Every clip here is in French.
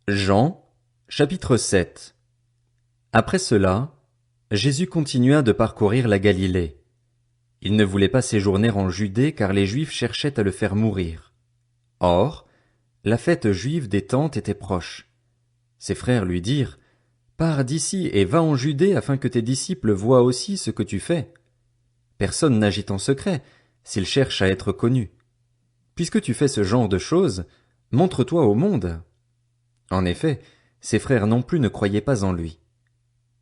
Jean, chapitre 7. Après cela, Jésus continua de parcourir la Galilée. Il ne voulait pas séjourner en Judée car les Juifs cherchaient à le faire mourir. Or, la fête juive des Tentes était proche. Ses frères lui dirent, « Pars d'ici et va en Judée afin que tes disciples voient aussi ce que tu fais. Personne n'agit en secret, s'il cherche à être connu. Puisque tu fais ce genre de choses, montre-toi au monde. » En effet, ses frères non plus ne croyaient pas en lui.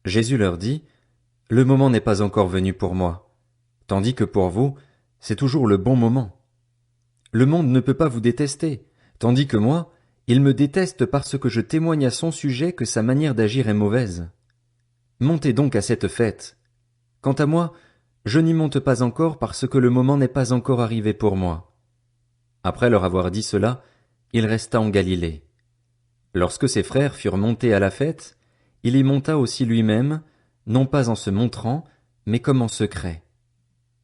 Jésus leur dit, « Le moment n'est pas encore venu pour moi, tandis que pour vous, c'est toujours le bon moment. Le monde ne peut pas vous détester, tandis que moi, il me déteste parce que je témoigne à son sujet que sa manière d'agir est mauvaise. Montez donc à cette fête. Quant à moi, je n'y monte pas encore parce que le moment n'est pas encore arrivé pour moi. » Après leur avoir dit cela, il resta en Galilée. Lorsque ses frères furent montés à la fête, il y monta aussi lui-même, non pas en se montrant, mais comme en secret.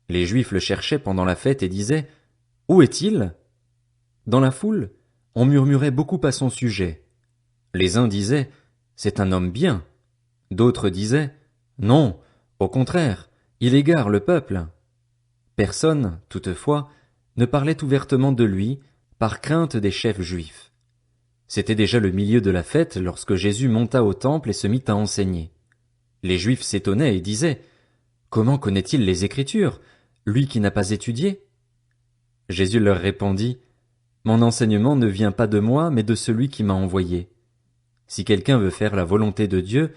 Les Juifs le cherchaient pendant la fête et disaient, « Où est-il » Dans la foule, on murmurait beaucoup à son sujet. Les uns disaient, « C'est un homme bien ». D'autres disaient, « Non, au contraire, il égare le peuple ». Personne, toutefois, ne parlait ouvertement de lui, par crainte des chefs juifs. C'était déjà le milieu de la fête lorsque Jésus monta au temple et se mit à enseigner. Les Juifs s'étonnaient et disaient, « Comment connaît-il les Écritures, lui qui n'a pas étudié ?» Jésus leur répondit, « Mon enseignement ne vient pas de moi, mais de celui qui m'a envoyé. Si quelqu'un veut faire la volonté de Dieu,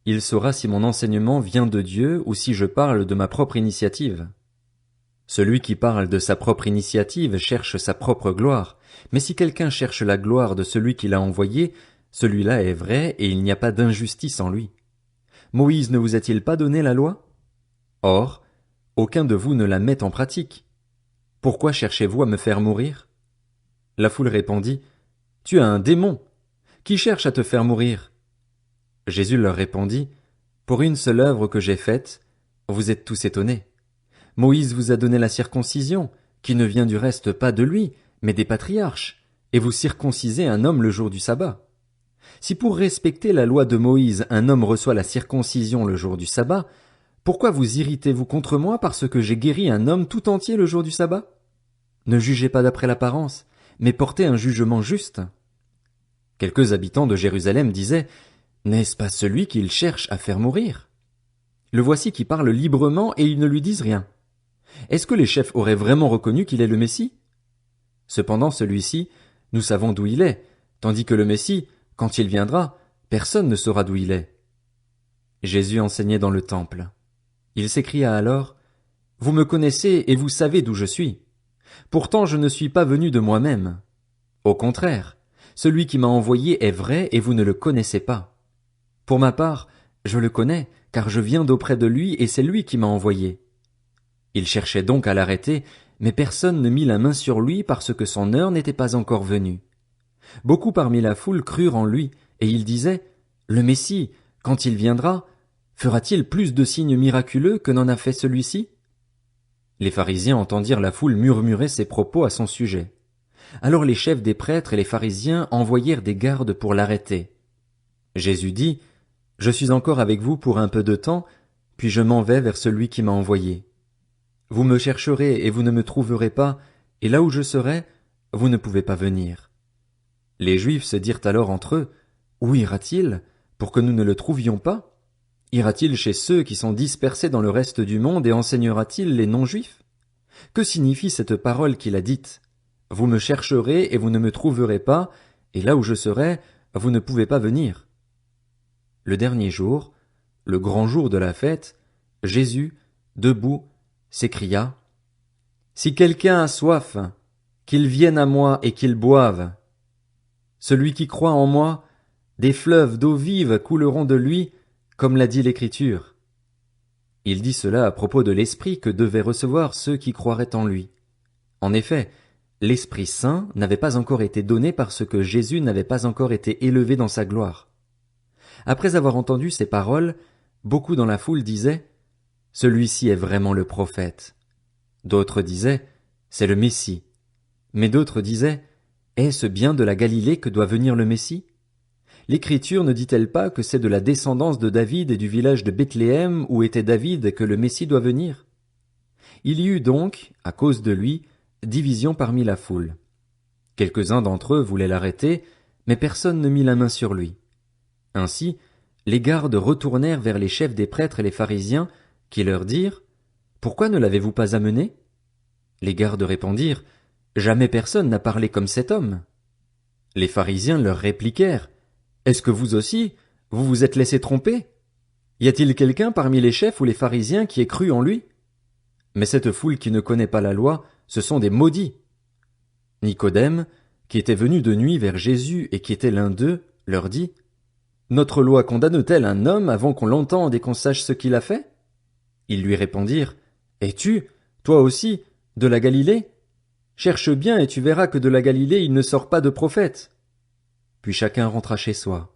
il saura si mon enseignement vient de Dieu ou si je parle de ma propre initiative. Celui qui parle de sa propre initiative cherche sa propre gloire, mais si quelqu'un cherche la gloire de celui qui l'a envoyé, celui-là est vrai et il n'y a pas d'injustice en lui. Moïse ne vous a-t-il pas donné la loi? Or, aucun de vous ne la met en pratique. Pourquoi cherchez-vous à me faire mourir? » La foule répondit, « Tu as un démon. Qui cherche à te faire mourir? » Jésus leur répondit, « Pour une seule œuvre que j'ai faite, vous êtes tous étonnés. Moïse vous a donné la circoncision, qui ne vient du reste pas de lui, mais des patriarches, et vous circoncisez un homme le jour du sabbat. Si pour respecter la loi de Moïse un homme reçoit la circoncision le jour du sabbat, pourquoi vous irritez-vous contre moi parce que j'ai guéri un homme tout entier le jour du sabbat? Ne jugez pas d'après l'apparence, mais portez un jugement juste. » Quelques habitants de Jérusalem disaient, « N'est-ce pas celui qu'il cherche à faire mourir? Le voici qui parle librement et ils ne lui disent rien. Est-ce que les chefs auraient vraiment reconnu qu'il est le Messie? Cependant celui-ci, nous savons d'où il est, tandis que le Messie, quand il viendra, personne ne saura d'où il est. » Jésus enseignait dans le temple. Il s'écria alors, « Vous me connaissez et vous savez d'où je suis. Pourtant je ne suis pas venu de moi-même. Au contraire, celui qui m'a envoyé est vrai et vous ne le connaissez pas. Pour ma part, je le connais, car je viens d'auprès de lui et c'est lui qui m'a envoyé. » Il cherchait donc à l'arrêter, mais personne ne mit la main sur lui parce que son heure n'était pas encore venue. Beaucoup parmi la foule crurent en lui, et ils disaient, « Le Messie, quand il viendra, fera-t-il plus de signes miraculeux que n'en a fait celui-ci » Les pharisiens entendirent la foule murmurer ces propos à son sujet. Alors les chefs des prêtres et les pharisiens envoyèrent des gardes pour l'arrêter. Jésus dit, « Je suis encore avec vous pour un peu de temps, puis je m'en vais vers celui qui m'a envoyé. Vous me chercherez et vous ne me trouverez pas, et là où je serai, vous ne pouvez pas venir. » Les Juifs se dirent alors entre eux, « Où ira-t-il, pour que nous ne le trouvions pas? Ira-t-il chez ceux qui sont dispersés dans le reste du monde et enseignera-t-il les non-juifs? Que signifie cette parole qu'il a dite? Vous me chercherez et vous ne me trouverez pas, et là où je serai, vous ne pouvez pas venir. » Le dernier jour, le grand jour de la fête, Jésus, debout, s'écria, « Si quelqu'un a soif, qu'il vienne à moi et qu'il boive. Celui qui croit en moi, des fleuves d'eau vive couleront de lui, comme l'a dit l'Écriture. » Il dit cela à propos de l'Esprit que devaient recevoir ceux qui croiraient en lui. En effet, l'Esprit Saint n'avait pas encore été donné parce que Jésus n'avait pas encore été élevé dans sa gloire. Après avoir entendu ces paroles, beaucoup dans la foule disaient, « Celui-ci est vraiment le prophète. » D'autres disaient, « C'est le Messie. » Mais d'autres disaient, « Est-ce bien de la Galilée que doit venir le Messie? l'Écriture ne dit-elle pas que c'est de la descendance de David et du village de Bethléem où était David que le Messie doit venir? Il y eut donc, à cause de lui, division parmi la foule. Quelques-uns d'entre eux voulaient l'arrêter, mais personne ne mit la main sur lui. Ainsi, les gardes retournèrent vers les chefs des prêtres et les pharisiens, qui leur dirent: « Pourquoi ne l'avez-vous pas amené ?» Les gardes répondirent: « Jamais personne n'a parlé comme cet homme. » Les pharisiens leur répliquèrent: « Est-ce que vous aussi, vous vous êtes laissé tromper? Y a-t-il quelqu'un parmi les chefs ou les pharisiens qui ait cru en lui? Mais cette foule qui ne connaît pas la loi, ce sont des maudits. » Nicodème, qui était venu de nuit vers Jésus et qui était l'un d'eux, leur dit: « Notre loi condamne-t-elle un homme avant qu'on l'entende et qu'on sache ce qu'il a fait? » Ils lui répondirent: « Es-tu, toi aussi, de la Galilée? Cherche bien et tu verras que de la Galilée il ne sort pas de prophète. » Puis chacun rentra chez soi.